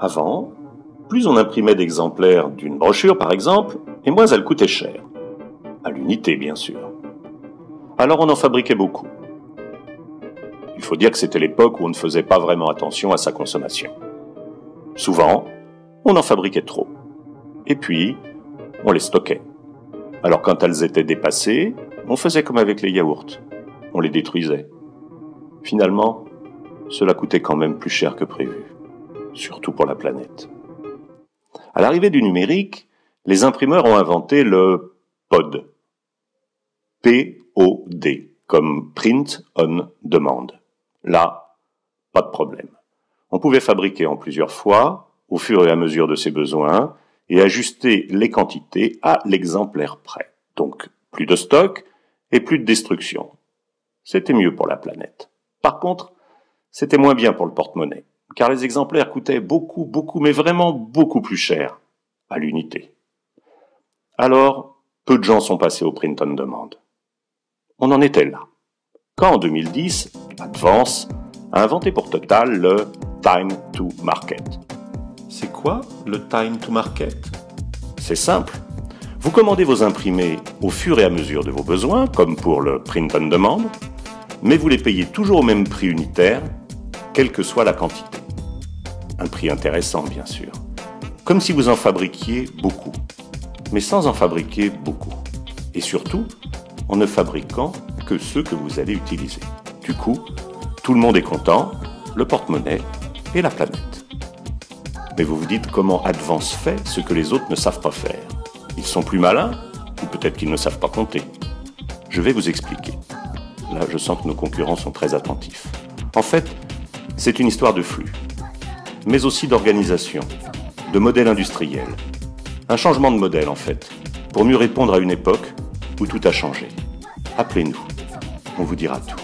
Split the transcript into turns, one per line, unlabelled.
Avant, plus on imprimait d'exemplaires d'une brochure par exemple, et moins elle coûtait cher. À l'unité bien sûr. Alors on en fabriquait beaucoup. Il faut dire que c'était l'époque où on ne faisait pas vraiment attention à sa consommation. Souvent, on en fabriquait trop. Et puis, on les stockait. Alors quand elles étaient dépassées, on faisait comme avec les yaourts. On les détruisait. Finalement, cela coûtait quand même plus cher que prévu. Surtout pour la planète. À l'arrivée du numérique, les imprimeurs ont inventé le POD. P-O-D, comme Print on Demand. Là, pas de problème. On pouvait fabriquer en plusieurs fois, au fur et à mesure de ses besoins, et ajuster les quantités à l'exemplaire près. Donc, plus de stock et plus de destruction. C'était mieux pour la planète. Par contre, c'était moins bien pour le porte-monnaie, car les exemplaires coûtaient beaucoup, mais vraiment beaucoup plus cher à l'unité. Alors, peu de gens sont passés au print on demand. On en était là. Quand en 2010, Advance a inventé pour Total le Time to Market. C'est quoi le Time to Market? C'est simple. Vous commandez vos imprimés au fur et à mesure de vos besoins, comme pour le print on demand, mais vous les payez toujours au même prix unitaire, quelle que soit la quantité. Un prix intéressant, bien sûr. Comme si vous en fabriquiez beaucoup, mais sans en fabriquer beaucoup. Et surtout, en ne fabriquant que ceux que vous allez utiliser. Du coup, tout le monde est content, le porte-monnaie et la planète. Mais vous vous dites comment Advance fait ce que les autres ne savent pas faire. Ils sont plus malins, ou peut-être qu'ils ne savent pas compter. Je vais vous expliquer. Là, je sens que nos concurrents sont très attentifs. En fait, c'est une histoire de flux, mais aussi d'organisation, de modèle industriel. Un changement de modèle, en fait, pour mieux répondre à une époque où tout a changé. Appelez-nous, on vous dira tout.